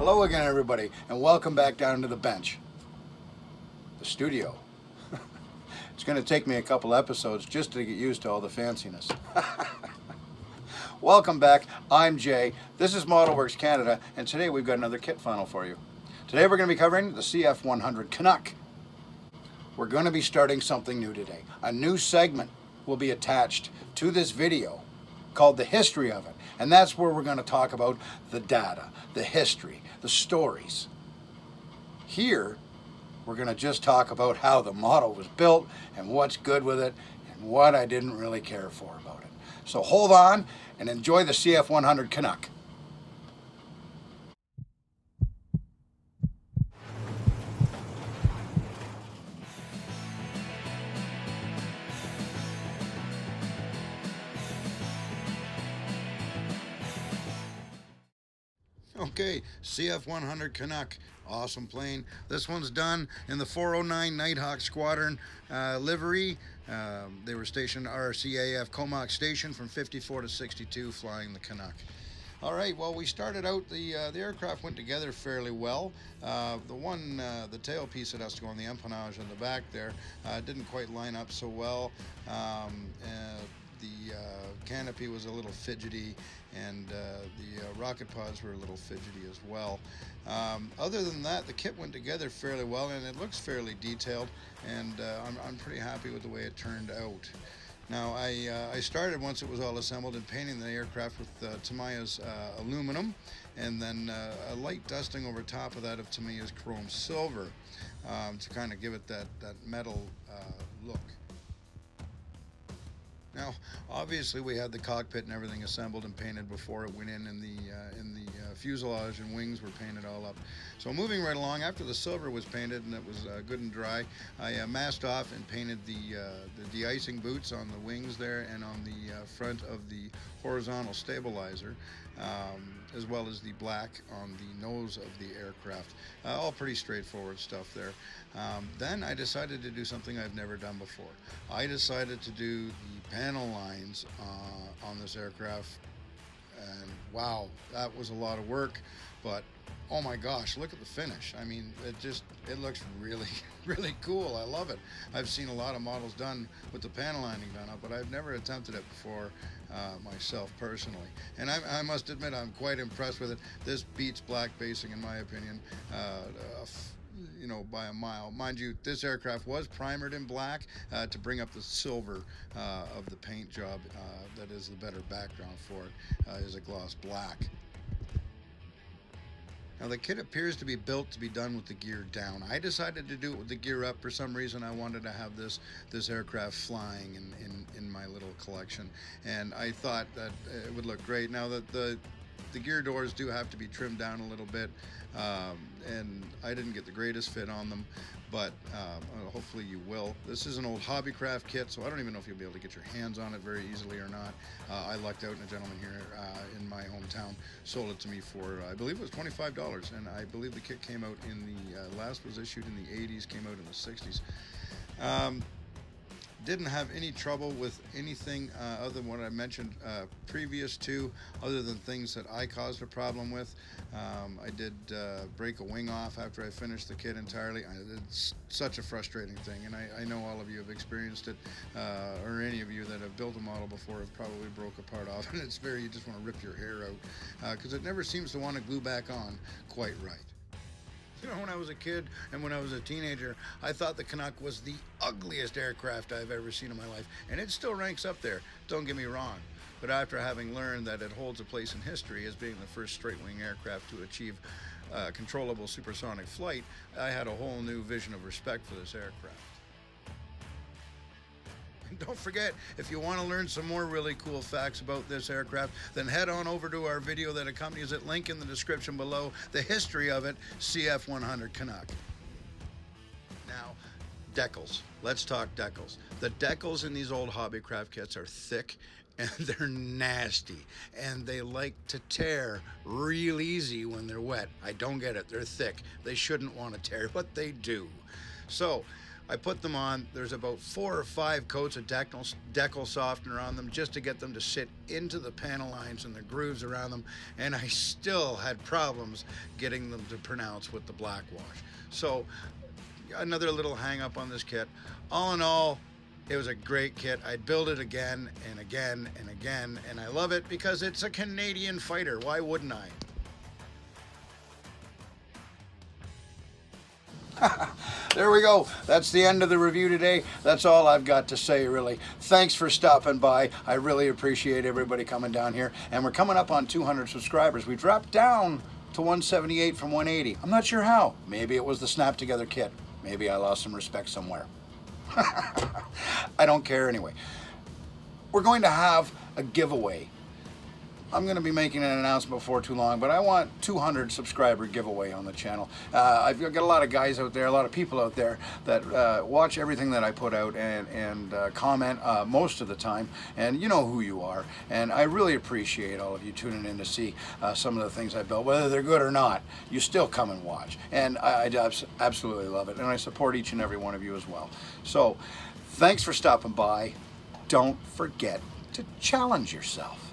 Hello again, everybody, and welcome back down to the bench, the studio. It's going to take me a couple episodes just to get used to all the fanciness. Welcome back. I'm Jay. This is ModelWorks Canada, and today we've got another kit funnel for you. Today we're going to be covering the CF-100 Canuck. We're going to be starting something new today. A new segment will be attached to this video called The History of It. And that's where we're going to talk about the data, the history, the stories. Here, we're going to just talk about how the model was built and what's good with it and what I didn't really care for about it. So hold on and enjoy the CF-100 Canuck. Okay, CF-100 Canuck, awesome plane. This one's done in the 409 Nighthawk Squadron livery. They were stationed RCAF Comox Station from 54 to 62 flying the Canuck. All right, well, we started out, the aircraft went together fairly well. The tailpiece that has to go on the empennage on the back there didn't quite line up so well. The canopy was a little fidgety, and the rocket pods were a little fidgety as well. Other than that, the kit went together fairly well, and it looks fairly detailed, and I'm pretty happy with the way it turned out. Now, I started, once it was all assembled, in painting the aircraft with Tamiya's aluminum, and then a light dusting over top of that of Tamiya's chrome silver to kind of give it that metal look. Now, obviously, we had the cockpit and everything assembled and painted before it went in the fuselage and wings were painted all up. So moving right along, after the silver was painted and it was good and dry, I masked off and painted the de-icing boots on the wings there and on the front of the horizontal stabilizer, as well as the black on the nose of the aircraft. All pretty straightforward stuff there. Then I decided to do something I've never done before. I decided to do the panel lines on this aircraft, and wow, that was a lot of work, but oh my gosh, look at the finish. I mean, it looks really, really cool. I love it. I've seen a lot of models done with the panel lining done up, but I've never attempted it before myself personally. And I must admit, I'm quite impressed with it. This beats black basing, in my opinion, by a mile. Mind you, this aircraft was primered in black to bring up the silver of the paint job. That is the better background for it, is a gloss black. Now, the kit appears to be built to be done with the gear down. I decided to do it with the gear up. For some reason, I wanted to have this aircraft flying in my little collection, and I thought that it would look great. Now, the gear doors do have to be trimmed down a little bit, and I didn't get the greatest fit on them, but hopefully you will. This is an old HobbyCraft kit, so I don't even know if you'll be able to get your hands on it very easily or not. I lucked out, and a gentleman here in my hometown sold it to me for, I believe it was $25, and I believe the kit came out in the, last was issued in the 80s, came out in the 60s. Didn't have any trouble with anything other than what I mentioned previous to, other than things that I caused a problem with. I did break a wing off after I finished the kit entirely. It's such a frustrating thing, and I know all of you have experienced it, or any of you that have built a model before have probably broke a part off, and it's you just want to rip your hair out, because it never seems to want to glue back on quite right. You know, when I was a kid and when I was a teenager, I thought the Canuck was the ugliest aircraft I've ever seen in my life, and it still ranks up there, don't get me wrong. But after having learned that it holds a place in history as being the first straight-wing aircraft to achieve controllable supersonic flight, I had a whole new vision of respect for this aircraft. Don't forget, if you want to learn some more really cool facts about this aircraft, then head on over to our video that accompanies it, link in the description below, The History of It, CF-100 Canuck. Now, decals. Let's talk decals. The decals in these old HobbyCraft kits are thick, and they're nasty, and they like to tear real easy when they're wet. I don't get it. They're thick. They shouldn't want to tear, but they do. So, I put them on. There's about 4 or 5 coats of decal softener on them just to get them to sit into the panel lines and the grooves around them, and I still had problems getting them to pronounce with the black wash. So another little hang up on this kit. All in all, it was a great kit. I'd build it again and again and again, and I love it because it's a Canadian fighter. Why wouldn't I? There we go. That's the end of the review today. That's all I've got to say, really. Thanks for stopping by. I really appreciate everybody coming down here. And we're coming up on 200 subscribers. We dropped down to 178 from 180. I'm not sure how. Maybe it was the Snap Together kit. Maybe I lost some respect somewhere. I don't care anyway. We're going to have a giveaway. I'm going to be making an announcement before too long, but I want 200 subscriber giveaway on the channel. I've got a lot of guys out there, a lot of people out there that watch everything that I put out and comment most of the time, and you know who you are, and I really appreciate all of you tuning in to see some of the things I built. Whether they're good or not, you still come and watch, and I absolutely love it, and I support each and every one of you as well. So thanks for stopping by. Don't forget to challenge yourself.